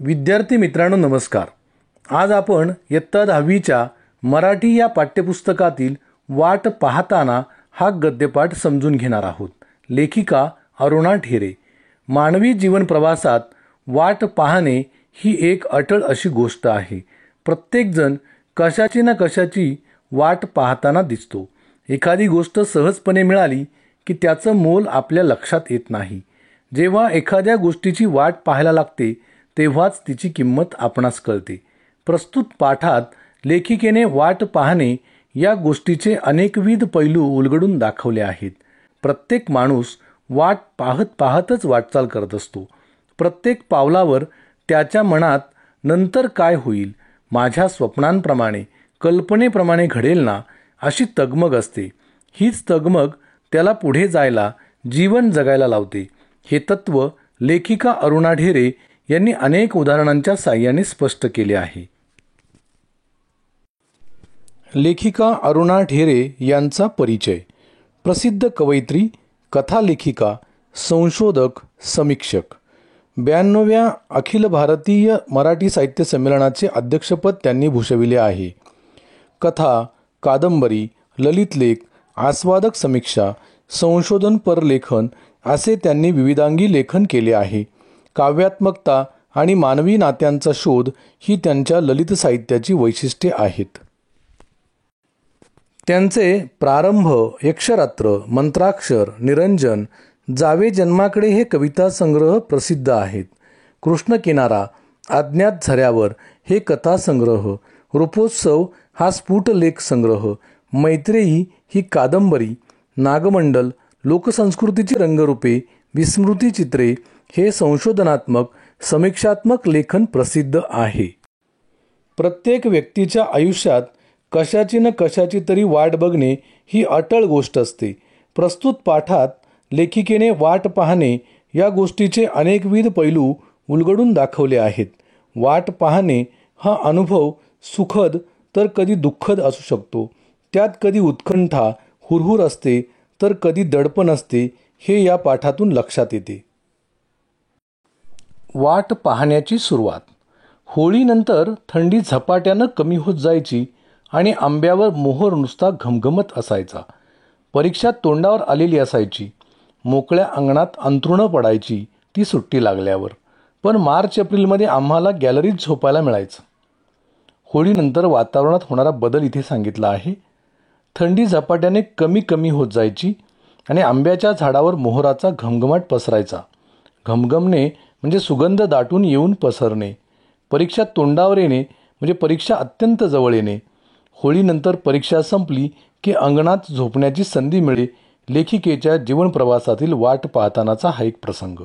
विद्यार्थी मित्रांनो नमस्कार. आज आपण इयत्ता 10वीच्या मराठी या पाठ्यपुस्तकातील वाट पाहताना हा गद्यपाठ समजून घेणार आहोत. लेखिका अरुणा ढेरे. मानवी जीवन प्रवासात वाट पाहणे ही एक अटळ अशी गोष्ट आहे. प्रत्येकजण कशाची ना कशाची वाट पाहताना दिसतो. एखादी गोष्ट सहजपणे मिळाली की त्याचं मोल आपल्या लक्षात येत नाही. जेव्हा एखाद्या गोष्टीची वाट पाहायला लागते तेव्हाच तिची किंमत आपणास कळते. प्रस्तुत पाठात लेखिकेने वाट पाहणे या गोष्टीचे अनेकविध पैलू उलगडून दाखवले आहेत. प्रत्येक माणूस वाट पाहत पाहतच वाटचाल करत असतो. प्रत्येक पावलावर त्याच्या मनात नंतर काय होईल, माझ्या स्वप्नांप्रमाणे कल्पनेप्रमाणे घडेल ना, अशी तगमग असते. हीच तगमग त्याला पुढे जायला, जीवन जगायला लावते. हे तत्त्व लेखिका अरुणा ढेरे यांनी अनेक उदाहरणांच्या साहाय्याने स्पष्ट केले आहे. लेखिका अरुणा ढेरे यांचा परिचय. प्रसिद्ध कवयित्री, कथा लेखिका, संशोधक, समीक्षक. 92व्या अखिल भारतीय मराठी साहित्य संमेलनाचे अध्यक्षपद त्यांनी भूषविले आहे. कथा, कादंबरी, ललितलेख, आस्वादक समीक्षा, संशोधनपर लेखन असे त्यांनी विविधांगी लेखन केले आहे. काव्यात्मकता आणि मानवी नात्यांचा शोध ही त्यांच्या ललित साहित्याची वैशिष्ट्ये आहेत. त्यांचे प्रारंभ, यक्षरात्र, मंत्राक्षर, निरंजन, जावे जन्माकडे हे कविता संग्रह प्रसिद्ध आहेत. कृष्ण किनारा, अज्ञात झऱ्यावर हे कथासंग्रह, रूपोत्सव हा स्फुट लेख संग्रह, मैत्रेयी ही कादंबरी, नागमंडल, लोकसंस्कृतीची रंगरूपे, विस्मृती चित्रे हे संशोधनात्मक, समीक्षात्मक लेखन प्रसिद्ध आहे. प्रत्येक व्यक्तीच्या आयुष्यात कशाची न कशाची तरी वाट बघणे ही अटळ गोष्ट असते. प्रस्तुत पाठात लेखिकेने वाट पाहणे या गोष्टीचे अनेकविध पैलू उलगडून दाखवले आहेत. वाट पाहणे हा अनुभव सुखद तर कधी दुःखद असू शकतो. त्यात कधी उत्कंठा, हुरहुर असते तर कधी दडपण असते, हे या पाठातून लक्षात येते. वाट पाहण्याची सुरुवात. होळीनंतर थंडी झपाट्यानं कमी होत जायची आणि आंब्यावर मोहर नुसता घमघमत असायचा. परीक्षा तोंडावर आलेली असायची. मोकळ्या अंगणात अंथरुणं पडायची ती सुट्टी लागल्यावर. पण मार्च-एप्रिलमध्ये आम्हाला गॅलरीत झोपायला मिळायचं. होळीनंतर वातावरणात होणारा बदल इथे सांगितला आहे. थंडी झपाट्याने कमी कमी होत जायची आणि आंब्याच्या झाडावर मोहराचा घमघमाट पसरायचा. घमघमणे म्हणजे सुगंध दाटून येऊन पसरणे. परीक्षा तोंडावर येणे म्हणजे परीक्षा अत्यंत जवळ येणे. होळीनंतर परीक्षा संपली की अंगणात झोपण्याची संधी मिळे. लेखिकेच्या जीवनप्रवासातील वाट पाहतानाचा हा एक प्रसंग.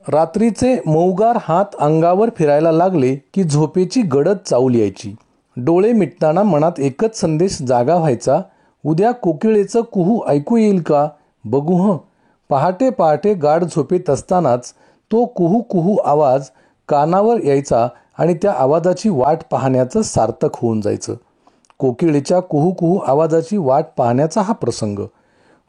रात्रीचे मऊगार हात अंगावर फिरायला लागले की झोपेची गडद चाहूल यायची. डोळे मिटताना मनात एकच संदेश जागा व्हायचा, उद्या कोकिळेचं कुहू ऐकू येईल का, बघू हं. पहाटे पहाटे गाढ झोपेत असतानाच तो कुहू कुहू आवाज कानावर यायचा आणि त्या आवाजाची वाट पाहण्याचं सार्थक होऊन जायचं. कोकिळेच्या कुहू कुहू आवाजाची वाट पाहण्याचा हा प्रसंग.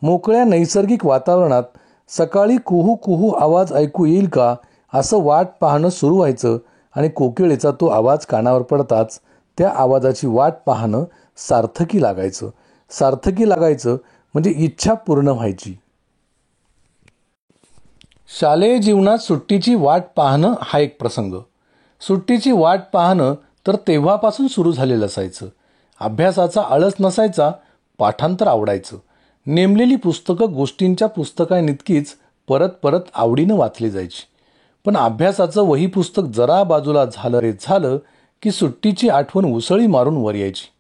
मोकळ्या नैसर्गिक वातावरणात सकाळी कुहू कुहू आवाज ऐकू येईल का असं वाट पाहणं सुरू व्हायचं आणि कोकिळेचा तो आवाज कानावर पडताच त्या आवाजाची वाट पाहणं सार्थकी लागायचं. सार्थकी लागायचं म्हणजे इच्छा पूर्ण व्हायची. शालेय जीवनात सुट्टीची वाट पाहणं हा एक प्रसंग. सुट्टीची वाट पाहणं तर तेव्हापासून सुरू झालेलं असायचं. अभ्यासाचा आळस नसायचा, पाठांतर आवडायचं. नेमलेली पुस्तकं गोष्टींच्या पुस्तकांइतकीच परत परत आवडीनं वाचली जायची. पण अभ्यासाचं वही पुस्तक जरा बाजूला झालं रे झालं की सुट्टीची आठवण उसळी मारून वर यायची.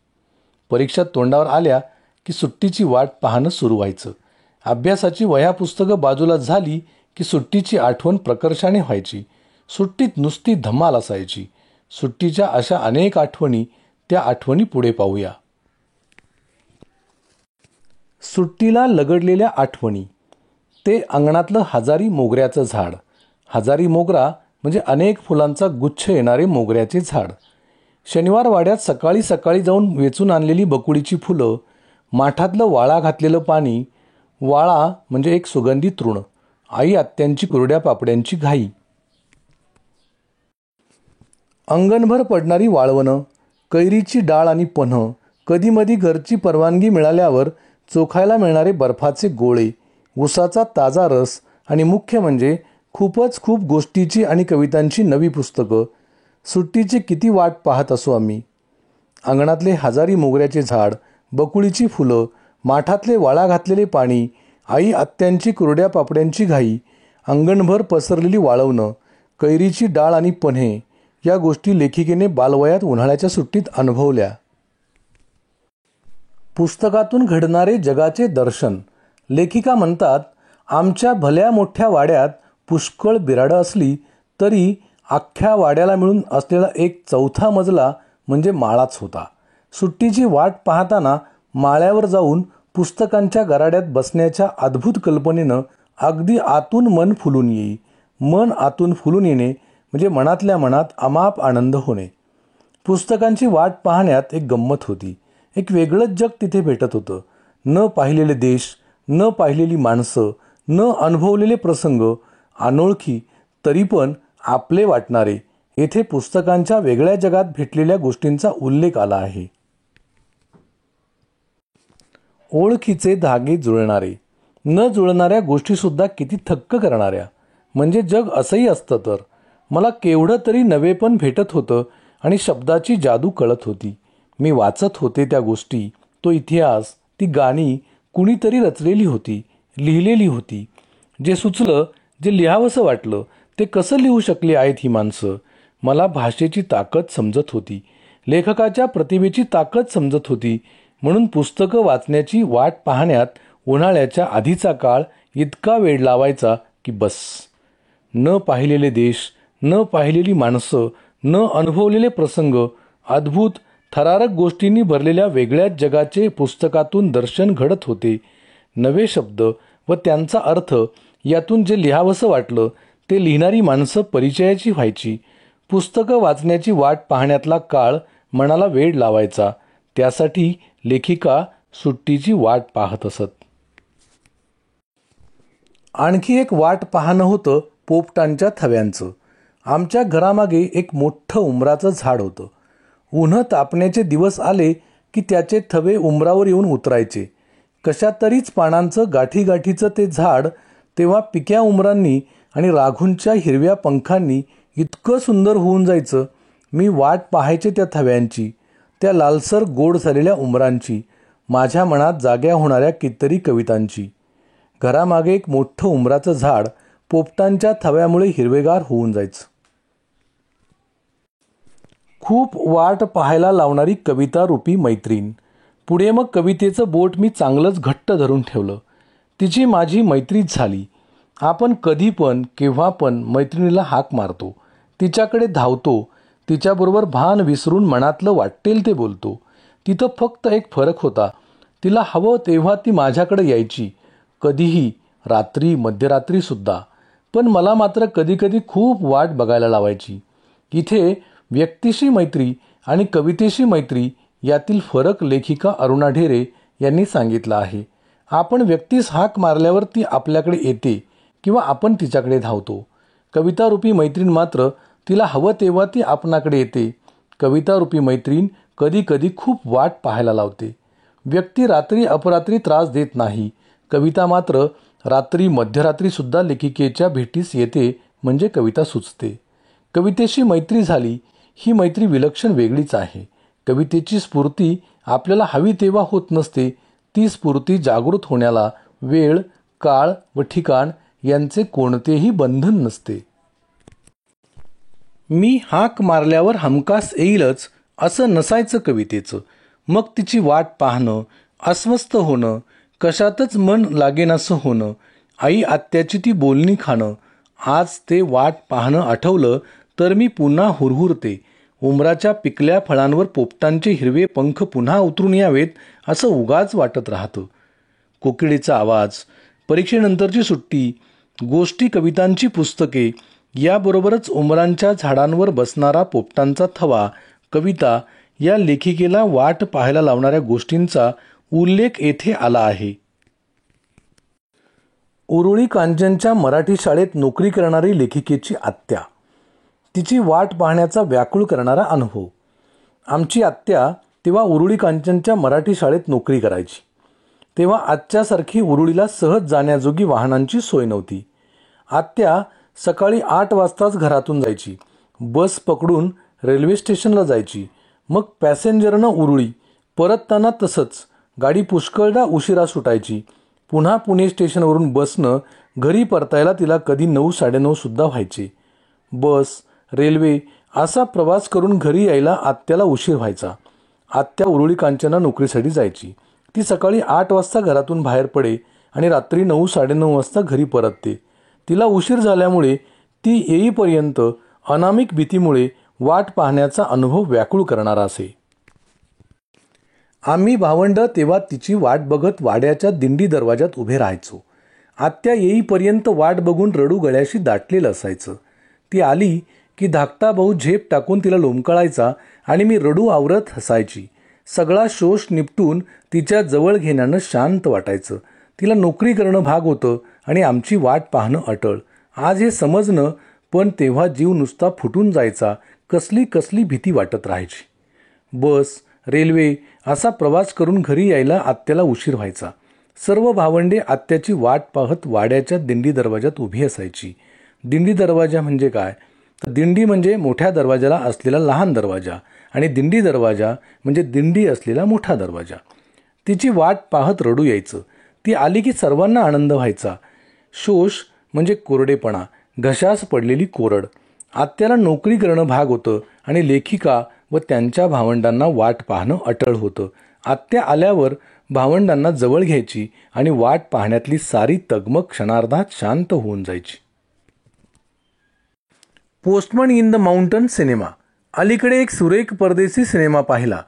परीक्षा तोंडावर आल्या की सुट्टीची वाट पाहणं सुरू व्हायचं. अभ्यासाची वह्या पुस्तकं बाजूला झाली की सुट्टीची आठवण प्रकर्षाने व्हायची. सुट्टीत नुसती धमाल असायची. सुट्टीच्या अशा अनेक आठवणी, त्या आठवणी पुढे पाहूया. सुट्टीला लगडलेल्या आठवणी. ते अंगणातलं हजारी मोगऱ्याचं झाड. हजारी मोगरा म्हणजे अनेक फुलांचा गुच्छ येणारे मोगऱ्याचे झाड. शनिवार वाड्यात सकाळी सकाळी जाऊन वेचून आणलेली बकुळीची फुलं. माठातलं वाळा घातलेलं पाणी. वाळा म्हणजे एक सुगंधी तृण. आई आत्यांची कुरड्या पापड्यांची घाई. अंगणभर पडणारी वाळवणं, कैरीची डाळ आणि पन्हं, कधीमधी घरची परवानगी मिळाल्यावर चोखायला मिळणारे बर्फाचे गोळे, उसाचा ताजा रस आणि मुख्य म्हणजे खूप गोष्टीची आणि कवितांची नवी पुस्तकं. सुट्टीची किती वाट पाहत असो आम्ही. अंगणातले हजारी मोगऱ्याचे झाड, बकुळीची फुलं, माठातले वाळा घातलेले पाणी, आई आत्यांची कुरड्या पापड्यांची घाई, अंगणभर पसरलेली वाळवणं, कैरीची डाळ आणि पन्हे या गोष्टी लेखिकेने बालवयात उन्हाळ्याच्या सुट्टीत अनुभवल्या. पुस्तकातून घडणारे जगाचे दर्शन. लेखिका म्हणतात, आमच्या भल्या मोठ्या वाड्यात पुष्कळ बिराडं असली तरी अख्ख्या वाड्याला मिळून असलेला एक चौथा मजला म्हणजे माळाच होता. सुट्टीची वाट पाहताना माळ्यावर जाऊन पुस्तकांच्या गराड्यात बसण्याच्या अद्भुत कल्पनेनं अगदी आतून मन फुलून येई. मन आतून फुलून येणे म्हणजे मनातल्या मनात अमाप आनंद होणे. पुस्तकांची वाट पाहण्यात एक गंमत होती. एक वेगळंच जग तिथे भेटत होतं. न पाहिलेले देश, न पाहिलेली माणसं, न अनुभवलेले प्रसंग, अनोळखी तरी पण आपले वाटणारे. येथे पुस्तकांच्या वेगळ्या जगात भेटलेल्या गोष्टींचा उल्लेख आला आहे. ओळखीचे धागे जुळणारे, न जुळणाऱ्या गोष्टीसुद्धा किती थक्क करणाऱ्या. म्हणजे जग असंही असतं तर. मला केवढं तरी नवेपण भेटत होतं आणि शब्दाची जादू कळत होती. मी वाचत होते त्या गोष्टी, तो इतिहास, ती गाणी कुणीतरी रचलेली होती, लिहिलेली होती. जे सुचलं, जे लिहावंसं वाटलं ते कसं लिहू शकली आहेत ही माणसं. मला भाषेची ताकद समजत होती, लेखकाच्या प्रतिभेची ताकद समजत होती. म्हणून पुस्तकं वाचण्याची वाट पाहण्यात उन्हाळ्याच्या आधीचा काळ इतका वेळ लावायचा की बस. न पाहिलेले देश, न पाहिलेली माणसं, न अनुभवलेले प्रसंग, अद्भुत थरारक गोष्टींनी भरलेल्या वेगळ्याच जगाचे पुस्तकातून दर्शन घडत होते. नवे शब्द व त्यांचा अर्थ यातून जे लिहावंसं वाटलं ते लिहिणारी माणसं परिचयाची व्हायची. पुस्तकं वाचण्याची वाट पाहण्यातला काळ मनाला वेळ लावायचा. त्यासाठी लेखिका सुट्टीची वाट पाहत असत. आणखी एक वाट पाहणं होतं पोपटांच्या थव्यांचं. आमच्या घरामागे एक मोठं उमराचं झाड होतं. उन्हं तापण्याचे दिवस आले की त्याचे थवे उमरावर येऊन उतरायचे. कशा तरीच पानांचं गाठीगाठीचं ते झाड तेव्हा पिक्या उमरांनी आणि राघूंच्या हिरव्या पंखांनी इतकं सुंदर होऊन जायचं. मी वाट पाहायचे त्या थव्यांची, त्या लालसर गोड झालेल्या उमरांची, माझ्या मनात जाग्या होणाऱ्या कितीतरी कवितांची. घरामागे एक मोठं उमराचं झाड पोपटांच्या थव्यामुळे हिरवेगार होऊन जायचं. खूप वाट पाहायला लावणारी कविता रूपी मैत्रीण. पुढे मग कवितेचं बोट मी चांगलंच घट्ट धरून ठेवलं. तिची माझी मैत्रीच झाली. आपण कधी पण केव्हा पण मैत्रिणीला हाक मारतो, तिच्याकडे धावतो, तिच्याबरोबर भान विसरून मनातलं वाटेल ते बोलतो. तिथं फक्त एक फरक होता, तिला हवं तेव्हा ती माझ्याकडे यायची, कधीही, रात्री, मध्यरात्रीसुद्धा. पण मला मात्र कधीकधी खूप वाट बघायला लावायची. इथे व्यक्तीशी मैत्री आणि कवितेशी मैत्री यातील फरक लेखिका अरुणा ढेरे यांनी सांगितला आहे. आपण व्यक्तीस हाक मारल्यावर ती आपल्याकडे येते किंवा आपण तिच्याकडे धावतो. कवितारूपी मैत्रीण मात्र तिला हवं तेव्हा ती आपणाकडे येते. कवितारूपी मैत्रीण कधी कधी खूप वाट पाहायला लावते. व्यक्ती रात्री अपरात्री त्रास देत नाही. कविता मात्र रात्री मध्यरात्रीसुद्धा लेखिकेच्या भेटीस येते म्हणजे कविता सुचते. कवितेशी मैत्री झाली, ही मैत्री विलक्षण वेगळीच आहे. कवितेची स्फूर्ती आपल्याला हवी तेव्हा होत नसते. ती स्फूर्ती जागृत होण्याला वेळ, काळ व ठिकाण यांचे कोणतेही बंधन नसते. मी हाक मारल्यावर हमखास येईलच असं नसायचं कवितेचं. मग तिची वाट पाहणं, अस्वस्थ होणं, कशातच मन लागेनासं होणं, आई आत्याची ती बोलणी खाणं. आज ते वाट पाहणं आठवलं तर मी पुन्हा हुरहुरते. उमराच्या पिकल्या फळांवर पोपटांचे हिरवे पंख पुन्हा उतरून यावेत असं उगाच वाटत राहतं. कोकिळेचा आवाज, परीक्षेनंतरची सुट्टी, गोष्टी, कवितांची पुस्तके, याबरोबरच उमरांच्या झाडांवर बसणारा पोपटांचा थवा, कविता या लेखिकेला वाट पाहायला लावणाऱ्या गोष्टींचा उल्लेख येथे आला आहे. उरुळी कांचनच्या मराठी शाळेत नोकरी करणारी लेखिकेची आत्या. तिची वाट पाहण्याचा व्याकुळ करणारा अनुभव. आमची आत्या तेव्हा उरुळी कांचनच्या मराठी शाळेत नोकरी करायची. तेव्हा आजच्यासारखी उरुळीला सहज जाण्याजोगी वाहनांची सोय नव्हती. आत्या सकाळी 8 वाजताच घरातून जायची. बस पकडून रेल्वे स्टेशनला जायची. मग पॅसेंजरनं उरुळी, परतताना तसंच. गाडी पुष्कळदा उशिरा सुटायची. पुन्हा पुणे स्टेशनवरून बसनं घरी परतायला तिला कधी 9-9:30 सुद्धा व्हायचे. बस, रेल्वे असा प्रवास करून घरी यायला आत्याला उशीर व्हायचा. आत्या उरुळी कांचनला नोकरीसाठी जायची. ती सकाळी 8 वाजता घरातून बाहेर पडे आणि रात्री 9-9:30 वाजता घरी परतते. तिला उशीर झाल्यामुळे ती येईपर्यंत अनामिक भीतीमुळे वाट पाहण्याचा अनुभव व्याकुळ करणारा असे. आम्ही भावंड तेव्हा तिची वाट बघत वाड्याच्या दिंडी दरवाजात उभे राहायचो. आत्या येईपर्यंत वाट बघून रडू गळ्याशी दाटलेलं असायचं. ती आली की धाकटा भाऊ झेप टाकून तिला लोंबकळायचा आणि मी रडू आवरत हसायची. सगळा शोष निपटून तिच्या जवळ घेण्यानं शांत वाटायचं. तिला नोकरी करणं भाग होतं आणि आमची वाट पाहणं अटळ. आज हे समजणं, पण तेव्हा जीव नुसता फुटून जायचा. कसली कसली भीती वाटत राहायची. बस, रेल्वे असा प्रवास करून घरी यायला आत्याला उशीर व्हायचा. सर्व भावंडे आत्याची वाट पाहत वाड्याच्या दिंडी दरवाजात उभी असायची. दिंडी दरवाजा म्हणजे काय? तर दिंडी म्हणजे मोठ्या दरवाजाला असलेला लहान दरवाजा आणि दिंडी दरवाजा म्हणजे दिंडी असलेला मोठा दरवाजा. तिची वाट पाहत रडू यायचं. ती आली की सर्वांना आनंद व्हायचा. शोष म्हणजे कोरडेपणा, घशास पडलेली कोरड. आत्याला नोकरी करणं भाग होतं आणि लेखिका व त्यांच्या भावंडांना वाट पाहणं अटळ होतं. आत्या आल्यावर भावंडांना जवळ घ्यायची आणि वाट पाहण्यातली सारी तगमग क्षणार्धात शांत होऊन जायची. Postman in the mountain cinema. अलीकडे एक सुरेख परदेशी सिनेमा पाहिला.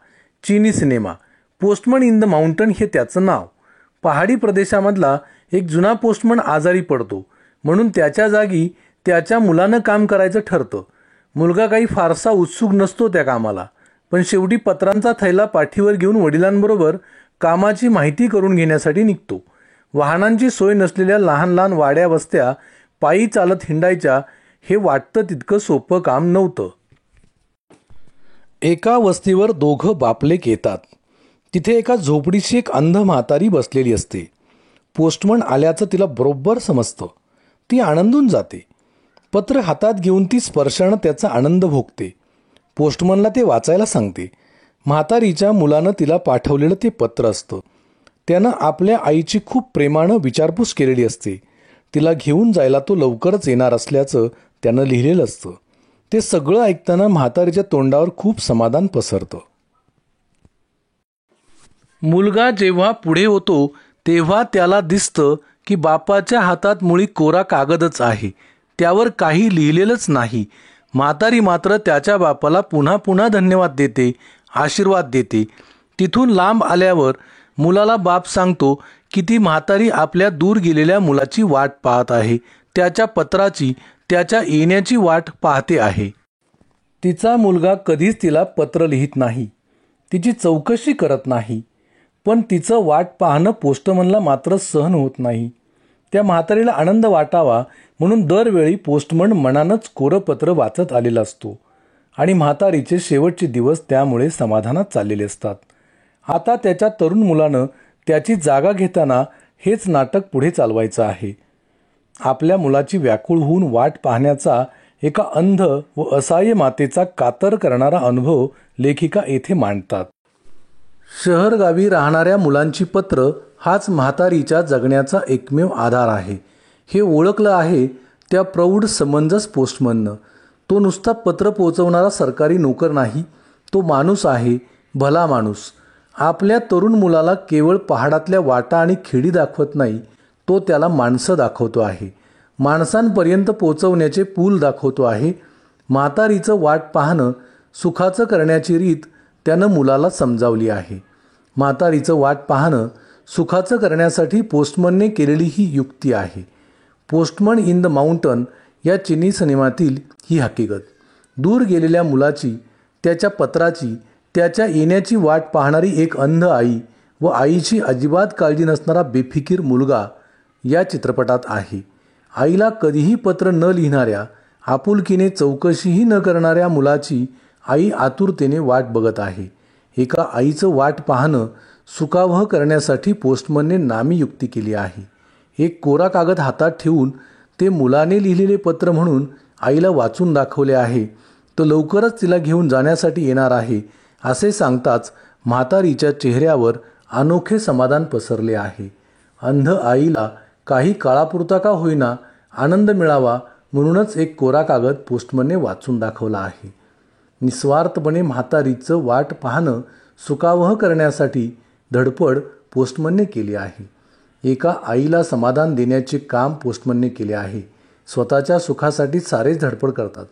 चीनी cinema. Postman in the mountain हे त्याचं नाव. पहाडी प्रदेशामधला एक जुना पोस्टमन आजारी पडतो म्हणून त्याच्या जागी त्याच्या मुलानं काम करायचं ठरतं. मुलगा काही फारसा उत्सुक नसतो त्या कामाला, पण शेवटी पत्रांचा थैला पाठीवर घेऊन वडिलांबरोबर कामाची माहिती करून घेण्यासाठी निघतो. वाहनांची सोय नसलेल्या लहान लहान वाड्या वस्त्या पायी चालत हिंडायच्या. हे वाटतं तितकं सोपं काम नव्हतं. एका वस्तीवर 2 बापलेक येतात. तिथे एका झोपडीशी एक अंध म्हातारी बसलेली असते. पोस्टमन आल्याचं तिला बरोबर समजतं. ती आनंदून जाते. पत्र हातात घेऊन ती स्पर्शानं त्याचा आनंद भोगते. पोस्टमनला ते वाचायला सांगते. म्हातारीच्या मुलानं तिला पाठवलेलं ते पत्र असतं. त्यानं आपल्या आईची खूप प्रेमानं विचारपूस केलेली असते. तिला घेऊन जायला तो लवकरच येणार असल्याचं त्यानं लिहिलेलं असतं. ते सगळं ऐकताना म्हातारीच्या तोंडावर खूप समाधान पसरतं. मुलगा जेव्हा पुढे होतो तेव्हा त्याला दिसतं की बापाच्या हातात मुळी कोरा कागदच आहे, त्यावर काही लिहिलेलंच नाही. म्हातारी मात्र त्याच्या बापाला पुन्हा पुन्हा धन्यवाद देते, आशीर्वाद देते. तिथून लांब आल्यावर मुलाला बाप सांगतो की ती म्हातारी आपल्या दूर गेलेल्या मुलाची वाट पाहत आहे, त्याच्या पत्राची, त्याच्या येण्याची वाट पाहते आहे. तिचा मुलगा कधीच तिला पत्र लिहित नाही, तिची चौकशी करत नाही, पण तिचं वाट पाहणं पोस्टमनला मात्र सहन होत नाही. त्या म्हातारीला आनंद वाटावा म्हणून दरवेळी पोस्टमन मनानंच कोरं पत्र वाचत आलेला असतो आणि म्हातारीचे शेवटचे दिवस त्यामुळे समाधानात चाललेले असतात. आता त्याच्या तरुण मुलानं त्याची जागा घेताना हेच नाटक पुढे चालवायचं आहे. आपल्या मुलाची व्याकुळ होऊन वाट पाहण्याचा एका अंध व असहाय्य मातेचा कातर करणारा अनुभव लेखिका येथे मांडतात. शहरगावी राहणाऱ्या मुलांची पत्र हाच म्हातारीच्या जगण्याचा एकमेव आधार आहे, हे ओळखलं आहे त्या प्रौढ समंजस पोस्टमननं. तो नुसता पत्र पोहोचवणारा सरकारी नोकर नाही, तो माणूस आहे, भला माणूस. आपल्या तरुण मुलाला केवळ पहाडातल्या वाटा आणि खेडी दाखवत नाही, तो त्याला माणसं दाखवतो आहे, माणसांपर्यंत पोचवण्याचे पूल दाखवतो आहे. म्हातारीचं वाट पाहणं सुखाचं करण्याची रीत त्यानं मुलाला समजावली आहे. म्हातारीचं वाट पाहणं सुखाचं करण्यासाठी पोस्टमनने केलेली ही युक्ती आहे. पोस्टमन इन द माउंटन या चिनी सिनेमातील ही हकीकत. दूर गेलेल्या मुलाची, त्याच्या पत्राची, त्याच्या येण्याची वाट पाहणारी एक अंध आई व आईची अजिबात काळजी नसणारा बेफिकीर मुलगा या चित्रपटात आहे. आईला कधीही पत्र न लिहिणाऱ्या आपुलकीने चौकशीही न करणाऱ्या मुलाची आई आतुरतेने वाट बघत आहे. एका आईचं वाट पाहणं सुखावह करण्यासाठी पोस्टमनने नामी युक्ती केली आहे. एक कोरा कागद हातात ठेवून ते मुलाने लिहिलेले पत्र म्हणून आईला वाचून दाखवले आहे. तो लवकरच तिला घेऊन जाण्यासाठी येणार आहे असे सांगताच म्हातारीच्या चेहऱ्यावर अनोखे समाधान पसरले आहे. अंध आईला काही काळापुरता का होईना आनंद मिळावा म्हणूनच एक कोरा कागद पोस्टमनने वाचून दाखवला आहे. निस्वार्थपणे म्हातारीचं वाट पाहणं सुखावह करण्यासाठी धडपड पोस्टमनने केली आहे. एका आईला समाधान देण्याचे काम पोस्टमनने केले आहे. स्वतःच्या सुखासाठी सारेच धडपड करतात,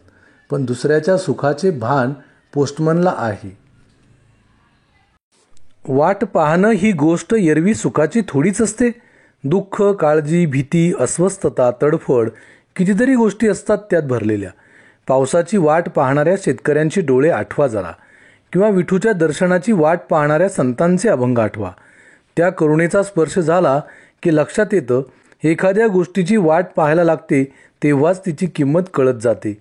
पण दुसऱ्याच्या सुखाचे भान पोस्टमनला आहे. वाट पाहणं ही गोष्ट एरवी सुखाची थोडीच असते. दुःख, काळजी, भीती, अस्वस्थता, तडफड कितीतरी गोष्टी असतात त्यात भरलेल्या. पावसाची वाट पाहणाऱ्या शेतकऱ्यांचे डोळे आठवा जरा, किंवा विठूच्या दर्शनाची वाट पाहणाऱ्या संतांचे अभंग आठवा. त्या करुणेचा स्पर्श झाला की लक्षात येतं, एखाद्या गोष्टीची वाट पाहायला लागते तेव्हाच तिची किंमत कळत जाते.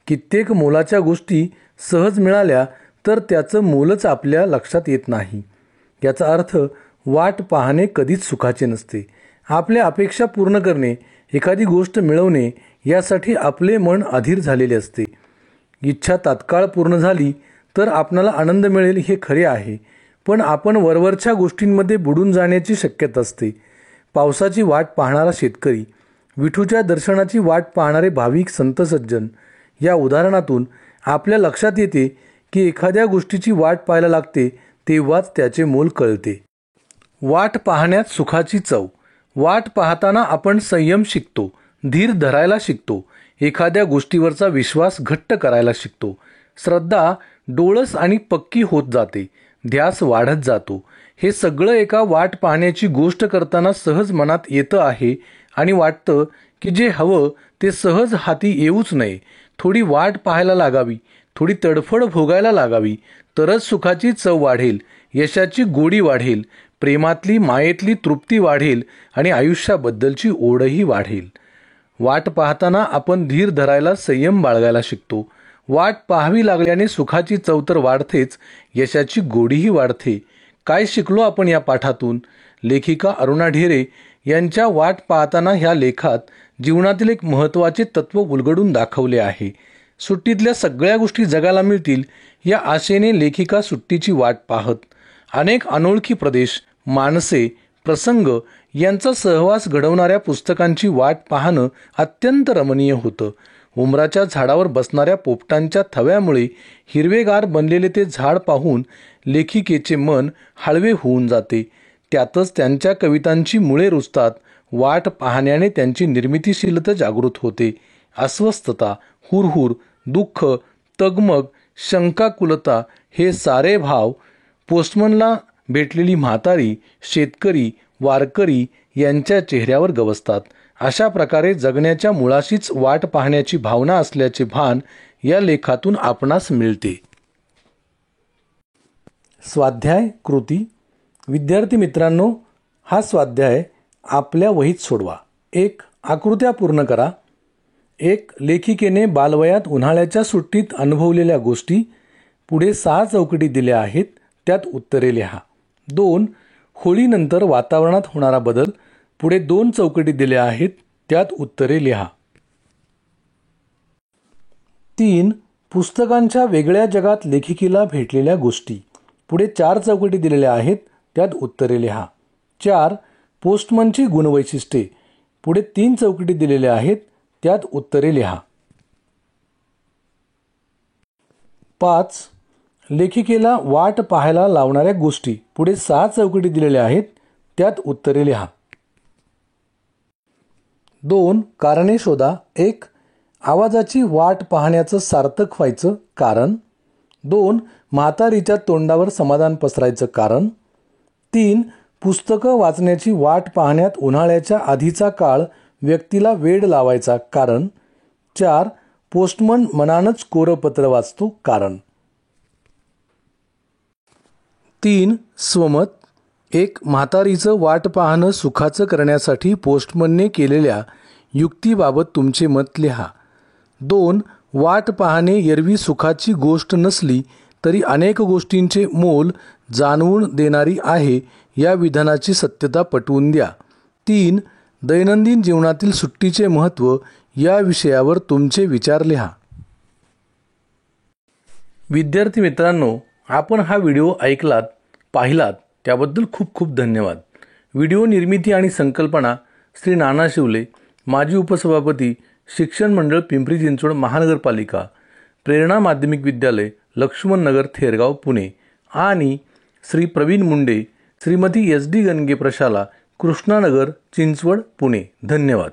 कित्येक मोलाच्या गोष्टी सहज मिळाल्या तर त्याचं मोलच आपल्या लक्षात येत नाही. याचा अर्थ वाट पाहणे कधीच सुखाचे नसते. आपल्या अपेक्षा पूर्ण करणे, एखादी गोष्ट मिळवणे यासाठी आपले मन अधीर झालेले असते. इच्छा तात्काळ पूर्ण झाली तर आपणाला आनंद मिळेल हे खरे आहे, पण आपण वरवरच्या गोष्टींमध्ये बुडून जाण्याची शक्यता असते. पावसाची वाट पाहणारा शेतकरी, विठूच्या दर्शनाची वाट पाहणारे भाविक संत सज्जन या उदाहरणातून आपल्या लक्षात येते की एखाद्या गोष्टीची वाट पाहायला लागते तेव्हाच त्याचे मोल कळते. वाट पाहण्यात सुखाची चव. वाट पाहताना आपण संयम शिकतो, धीर धरायला शिकतो, एखाद्या गोष्टीवरचा विश्वास घट्ट करायला शिकतो. श्रद्धा डोळस आणि पक्की होत जाते, ध्यास वाढत जातो. हे सगळं एका वाट पाहण्याची गोष्ट करताना सहज मनात येतं आहे आणि वाटतं की जे हवं ते सहज हाती येऊच नये. थोडी वाट पाहायला लागावी, थोडी तडफड भोगायला लागावी, तरच सुखाची चव वाढेल, यशाची गोडी वाढेल, प्रेमातली मायेतली तृप्ती वाढेल आणि आयुष्याबद्दलची ओढही वाढेल. वाट पाहताना आपण धीर धरायला, संयम बाळगायला शिकतो. वाट पाहावी लागल्याने सुखाची चव तर वाढतेच, यशाची गोडीही वाढते. काय शिकलो आपण या पाठातून? लेखिका अरुणा ढेरे यांच्या वाट पाहताना ह्या लेखात जीवनातील एक महत्त्वाचे तत्त्व उलगडून दाखवले आहे. सुट्टीतल्या सगळ्या गोष्टी जगाला मिळतील या आशेने लेखिका सुट्टीची वाट पाहत. अनेक अनोळखी प्रदेश, माणसे, प्रसंग यांचा सहवास घडवणाऱ्या पुस्तकांची वाट पाहणं अत्यंत रमणीय होतं. उमराच्या झाडावर बसणाऱ्या पोपटांच्या थव्यामुळे हिरवेगार बनलेले ते झाड पाहून लेखिकेचे मन हळवे होऊन जाते. त्यातच त्यांच्या कवितांची मुळे रुजतात. वाट पाहण्याने त्यांची निर्मितीशीलता जागृत होते. अस्वस्थता, हुरहुर, दुःख, तगमग, शंकाकुलता हे सारे भाव पोस्टमनला भेटलेली म्हातारी, शेतकरी, वारकरी यांच्या चेहऱ्यावर गवसतात. अशा प्रकारे जगण्याच्या मुळाशीच वाट पाहण्याची भावना असल्याचे भान या लेखातून आपणास मिळते. स्वाध्याय कृती. विद्यार्थी मित्रांनो, हा स्वाध्याय आपल्या वहीत सोडवा. 1. आकृत्या पूर्ण करा. 1. लेखिकेने बालवयात उन्हाळ्याच्या सुट्टीत अनुभवलेल्या गोष्टी. पुढे 6 चौकटी दिल्या आहेत, त्यात उत्तरे लिहा. 2. होळीनंतर वातावरणात होणारा बदल. पुढे 2 चौकटी दिल्या आहेत, त्यात उत्तरे लिहा. 3. पुस्तकांच्या वेगळ्या जगात लेखिकेला भेटलेल्या गोष्टी. पुढे 4 चौकटी दिलेल्या आहेत, त्यात उत्तरे लिहा. 4. पोस्टमनची गुणवैशिष्ट्ये. पुढे 3 चौकटी दिलेल्या आहेत, त्यात उत्तरे लिहा. 5. लेखिकेला वाट पाहायला लावणाऱ्या गोष्टी. पुढे 6 चौकटी दिलेल्या आहेत, त्यात उत्तरे लिहा. 2. कारणे शोधा. 1. आवाजाची वाट पाहण्याचं सार्थक व्हायचं कारण. 2. म्हातारीच्या तोंडावर समाधान पसरायचं कारण. 3. पुस्तकं वाचण्याची वाट पाहण्यात उन्हाळ्याच्या आधीचा काळ व्यक्तीला वेड लावायचा कारण. 4. पोस्टमन मनानच कोरं पत्र वाचतो कारण. 3. स्वमत. 1. म्हातारीचं वाट पाहणं सुखाचं करण्यासाठी पोस्टमनने केलेल्या युक्तीबाबत तुमचे मत लिहा. 2. वाट पाहणे एरवी सुखाची गोष्ट नसली तरी अनेक गोष्टींचे मोल जाणवून देणारी आहे या विधानाची सत्यता पटवून द्या. 3. दैनंदिन जीवनातील सुट्टीचे महत्त्व या विषयावर तुमचे विचार लिहा. विद्यार्थी मित्रांनो, आपण हा व्हिडिओ ऐकलात, पाहिलात त्याबद्दल खूप खूप धन्यवाद. व्हिडिओ निर्मिती आणि संकल्पना श्री नाना शिवले, माजी उपसभापती, शिक्षण मंडळ पिंपरी चिंचवड महानगरपालिका, प्रेरणा माध्यमिक विद्यालय, लक्ष्मण नगर, थेरगाव, पुणे आणि श्री प्रवीण मुंडे, श्रीमती SD गणगे प्रशाला, कृष्णानगर, चिंचवड, पुणे. धन्यवाद.